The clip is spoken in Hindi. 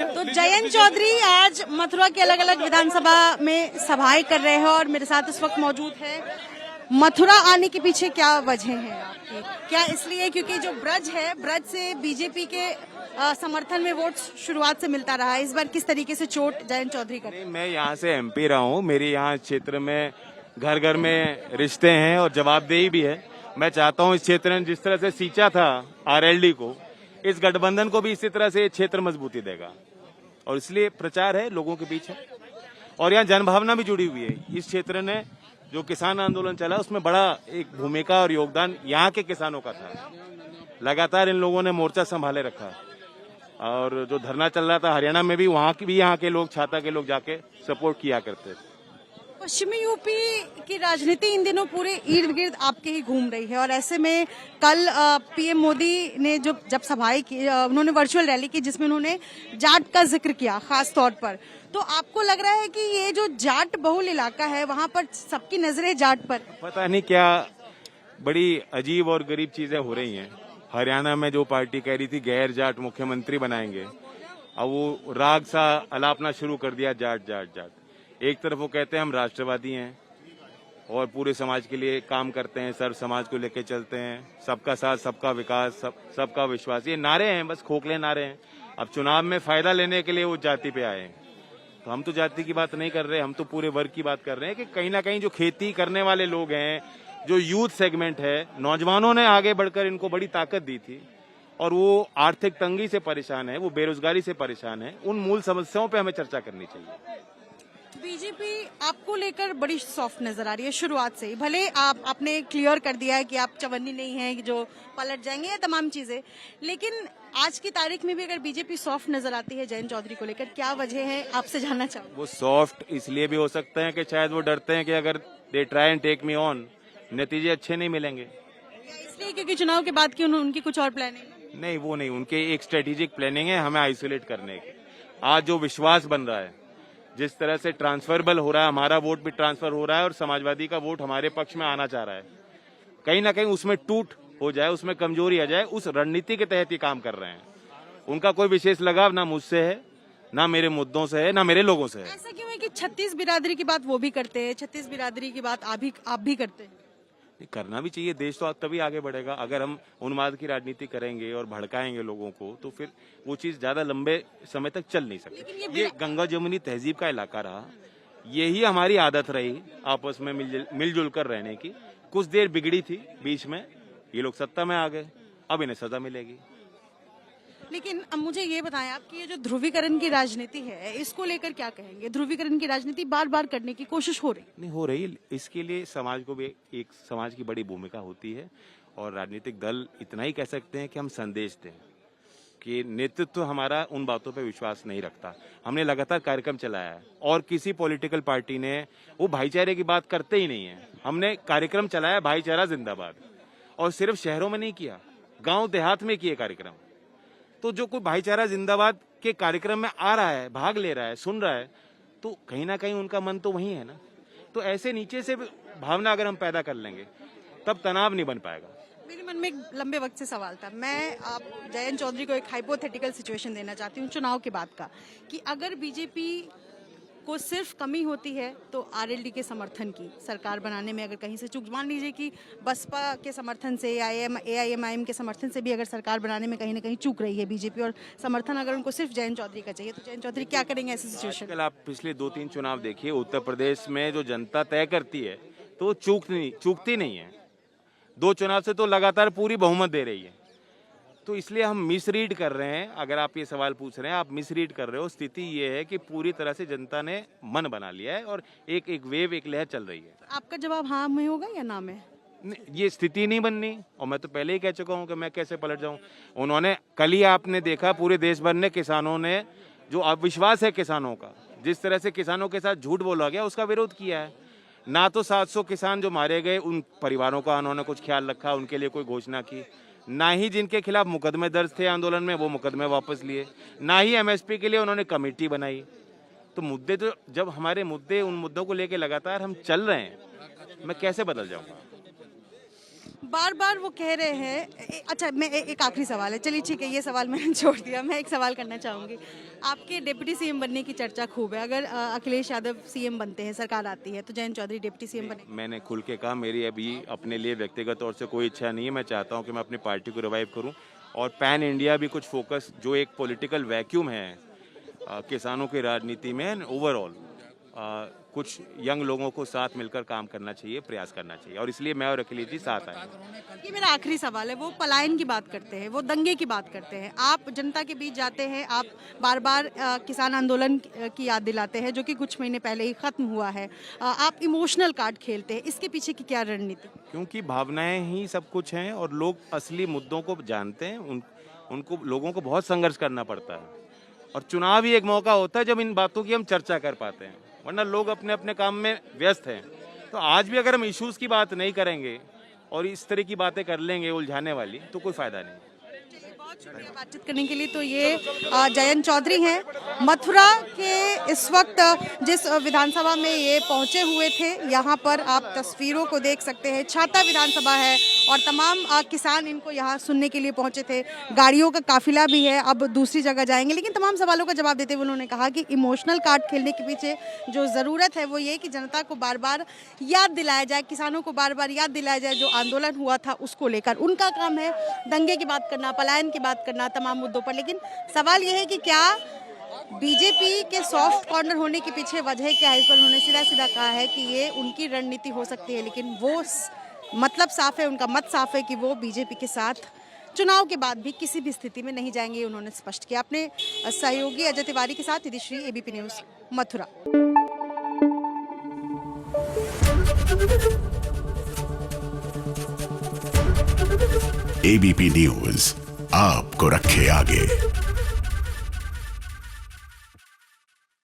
तो जयंत चौधरी आज मथुरा के अलग अलग विधानसभा में सभाएं कर रहे हैं और मेरे साथ इस वक्त मौजूद है। मथुरा आने के पीछे क्या वजह है आपकी? क्या इसलिए क्योंकि जो ब्रज है, ब्रज से बीजेपी के समर्थन में वोट शुरुआत से मिलता रहा है, इस बार किस तरीके से चोट जयंत चौधरी का? मैं यहाँ से एमपी रहा हूँ, मेरे यहाँ क्षेत्र में घर घर में रिश्ते हैं और जवाबदेही भी है। मैं चाहता हूँ इस क्षेत्र में जिस तरह से सींचा था आरएलडी को, इस गठबंधन को भी इसी तरह से क्षेत्र मजबूती देगा और इसलिए प्रचार है, लोगों के बीच है और यहाँ जनभावना भी जुड़ी हुई है। इस क्षेत्र ने जो किसान आंदोलन चला उसमें बड़ा एक भूमिका और योगदान यहाँ के किसानों का था। लगातार इन लोगों ने मोर्चा संभाले रखा और जो धरना चल रहा था हरियाणा में भी, वहाँ की भी यहाँ के लोग, छाता के लोग जाके सपोर्ट किया करते थे। पश्चिमी यूपी की राजनीति इन दिनों पूरे इर्द गिर्द आपके ही घूम रही है और ऐसे में कल पीएम मोदी ने जब सभाएं की, उन्होंने वर्चुअल रैली की जिसमें उन्होंने जाट का जिक्र किया खास तौर पर। तो आपको लग रहा है कि ये जो जाट बहुल इलाका है वहाँ पर सबकी नजरें जाट पर? पता नहीं क्या बड़ी अजीब और गरीब चीजें हो रही हैं। हरियाणा में जो पार्टी कह रही थी गैर जाट मुख्यमंत्री बनाएंगे, अब वो राग सा अलापना शुरू कर दिया जाट जाट जाट। एक तरफ वो कहते हैं हम राष्ट्रवादी हैं और पूरे समाज के लिए काम करते हैं, सर्व समाज को लेकर चलते हैं, सबका साथ सबका विकास, सबका विश्वास, ये नारे हैं, बस खोखले नारे हैं। अब चुनाव में फायदा लेने के लिए वो जाति पे आए हैं। तो हम तो जाति की बात नहीं कर रहे, हम तो पूरे वर्ग की बात कर रहे हैं कि कहीं ना कहीं जो खेती करने वाले लोग हैं, जो यूथ सेगमेंट है, नौजवानों ने आगे बढ़कर इनको बड़ी ताकत दी थी और वो आर्थिक तंगी से परेशान है, वो बेरोजगारी से परेशान है। उन मूल समस्याओं पे हमें चर्चा करनी चाहिए। बीजेपी आपको लेकर बड़ी सॉफ्ट नजर आ रही है शुरुआत से ही। भले आपने क्लियर कर दिया है कि आप चवन्नी नहीं है कि जो पलट जाएंगे, ये तमाम चीजें, लेकिन आज की तारीख में भी अगर बीजेपी सॉफ्ट नजर आती है जयंत चौधरी को लेकर, क्या वजह है आपसे जानना चाहूंगा। वो सॉफ्ट इसलिए भी हो सकते हैं कि शायद वो डरते हैं कि अगर they try and take me on, नतीजे अच्छे नहीं मिलेंगे। इसलिए क्योंकि चुनाव के बाद की उनकी कुछ और प्लानिंग? नहीं, वो नहीं, उनके एक स्ट्रेटेजिक प्लानिंग है हमें आइसोलेट करने की। आज जो विश्वास बन रहा है, जिस तरह से ट्रांसफरेबल हो रहा है, हमारा वोट भी ट्रांसफर हो रहा है और समाजवादी का वोट हमारे पक्ष में आना चाह रहा है, कहीं ना कहीं उसमें टूट हो जाए, उसमें कमजोरी आ जाए, उस रणनीति के तहत ये काम कर रहे हैं। उनका कोई विशेष लगाव ना मुझसे है, ना मेरे मुद्दों से है, ना मेरे लोगों से है। ऐसा क्यों है कि 36 बिरादरी की बात वो भी करते हैं, 36 बिरादरी की बात आप भी करते हैं? करना भी चाहिए, देश तो तभी आगे बढ़ेगा। अगर हम उन्माद की राजनीति करेंगे और भड़काएंगे लोगों को तो फिर वो चीज ज्यादा लंबे समय तक चल नहीं सकती। ये गंगा जमुनी तहजीब का इलाका रहा, यही हमारी आदत रही आपस में मिलजुल कर रहने की। कुछ देर बिगड़ी थी बीच में, ये लोग सत्ता में आ गए, अब इन्हें सजा मिलेगी। लेकिन अब मुझे ये बताएं आप कि ये जो ध्रुवीकरण की राजनीति है, इसको लेकर क्या कहेंगे? ध्रुवीकरण की राजनीति बार बार करने की कोशिश हो रही नहीं हो रही, इसके लिए समाज को भी एक समाज की बड़ी भूमिका होती है और राजनीतिक दल इतना ही कह सकते हैं कि हम संदेश दें कि नेतृत्व हमारा उन बातों पे विश्वास नहीं रखता। हमने लगातार कार्यक्रम चलाया है और किसी पॉलिटिकल पार्टी ने वो भाईचारे की बात करते ही नहीं है। हमने कार्यक्रम चलाया भाईचारा जिंदाबाद, और सिर्फ शहरों में नहीं किया, गाँव देहात में किए कार्यक्रम। तो जो कोई भाईचारा जिंदाबाद के कार्यक्रम में आ रहा है, भाग ले रहा है, सुन रहा है, तो कहीं ना कहीं उनका मन तो वही है ना। तो ऐसे नीचे से भावना अगर हम पैदा कर लेंगे तब तनाव नहीं बन पाएगा। मेरे मन में एक लंबे वक्त से सवाल था, मैं आप जयंत चौधरी को एक हाइपोथेटिकल सिचुएशन देना चाहती हूँ चुनाव के बाद का, कि अगर बीजेपी को सिर्फ कमी होती है तो आरएलडी के समर्थन की सरकार बनाने में अगर कहीं से चूक, मान लीजिए कि बसपा के समर्थन से, एआईएमआईएम के समर्थन से भी अगर सरकार बनाने में कहीं ना कहीं चूक रही है बीजेपी और समर्थन अगर उनको सिर्फ जयंत चौधरी का चाहिए, तो जयंत चौधरी क्या करेंगे ऐसी सिचुएशन? कल आप पिछले 2-3 चुनाव देखिए, उत्तर प्रदेश में जो जनता तय करती है तो वो चूकती नहीं है। 2 चुनाव से तो लगातार पूरी बहुमत दे रही है। तो इसलिए हम मिसरीड कर रहे हैं। अगर आप ये सवाल पूछ रहे हैं, आप मिसरीड कर रहे हो। स्थिति ये है कि पूरी तरह से जनता ने मन बना लिया है और एक वेव, एक लहर चल रही है। आपका जवाब हाँ में होगा या ना में? ये स्थिति नहीं बननी, और मैं तो पहले ही कह चुका हूं कि मैं कैसे पलट जाऊं। उन्होंने कल ही आपने देखा, पूरे देश भर ने किसानों ने, जो अविश्वास है किसानों का, जिस तरह से किसानों के साथ झूठ बोला गया, उसका विरोध किया है। ना तो 700 किसान जो मारे गए उन परिवारों का उन्होंने कुछ ख्याल रखा, उनके लिए कोई घोषणा की, ना ही जिनके खिलाफ मुकदमे दर्ज थे आंदोलन में वो मुकदमे वापस लिए, ना ही एमएसपी के लिए उन्होंने कमेटी बनाई। तो मुद्दे, तो जब हमारे मुद्दे, उन मुद्दों को लेकर लगातार हम चल रहे हैं, मैं कैसे बदल जाऊंगा? बार बार वो कह रहे हैं अच्छा मैं एक आखिरी सवाल है, चलिए ठीक है ये सवाल मैंने छोड़ दिया, मैं एक सवाल करना चाहूँगी। आपके डिप्टी सीएम बनने की चर्चा खूब है, अगर अखिलेश यादव सीएम बनते हैं, सरकार आती है तो जयंत चौधरी डिप्टी सीएम बने? मैंने खुल के कहा मेरी अभी अपने लिए व्यक्तिगत तौर से कोई इच्छा नहीं है। मैं चाहता हूं कि मैं अपनी पार्टी को रिवाइव करूं और पैन इंडिया भी कुछ फोकस, जो एक पॉलिटिकल वैक्यूम है किसानों की राजनीति में ओवरऑल, कुछ यंग लोगों को साथ मिलकर काम करना चाहिए, प्रयास करना चाहिए, और इसलिए मैं और अखिलेश जी साथ आए। ये मेरा आखिरी सवाल है। वो पलायन की बात करते हैं, वो दंगे की बात करते हैं, आप जनता के बीच जाते हैं, आप बार बार किसान आंदोलन की याद दिलाते हैं जो कि कुछ महीने पहले ही खत्म हुआ है, आप इमोशनल कार्ड खेलते हैं, इसके पीछे की क्या रणनीति? क्योंकि भावनाएं ही सब कुछ हैं और लोग असली मुद्दों को जानते हैं, उनको लोगों को बहुत संघर्ष करना पड़ता है, और चुनाव ही एक मौका होता है जब इन बातों की हम चर्चा कर पाते हैं, वरना लोग अपने अपने काम में व्यस्त हैं। तो आज भी अगर हम इश्यूज की बात नहीं करेंगे और इस तरह की बातें कर लेंगे उलझाने वाली, तो कोई फायदा नहीं। बहुत शुक्रिया बातचीत करने के लिए। तो ये जयंत चौधरी हैं, मथुरा के इस वक्त जिस विधानसभा में ये पहुंचे हुए थे, यहाँ पर आप तस्वीरों को देख सकते हैं, छाता विधानसभा है और तमाम किसान इनको यहाँ सुनने के लिए पहुंचे थे। गाड़ियों का काफिला भी है, अब दूसरी जगह जाएंगे, लेकिन तमाम सवालों का जवाब देते हुए उन्होंने कहा कि इमोशनल कार्ड खेलने के पीछे जो ज़रूरत है वो ये कि जनता को बार बार याद दिलाया जाए, किसानों को बार बार याद दिलाया जाए जो आंदोलन हुआ था उसको लेकर। उनका काम है दंगे की बात करना, पलायन की बात करना, तमाम मुद्दों पर। लेकिन सवाल यह है कि क्या बीजेपी के सॉफ्ट कॉर्नर होने के पीछे वजह क्या है? इस पर उन्होंने सीधा सीधा कहा है कि ये उनकी रणनीति हो सकती है, लेकिन वो मतलब साफ है, उनका मत साफ है कि वो बीजेपी के साथ चुनाव के बाद भी किसी भी स्थिति में नहीं जाएंगे, उन्होंने स्पष्ट किया। अपने सहयोगी अजय तिवारी के साथ Shri ABP news Mathura. ABP news आपको रखे आगे।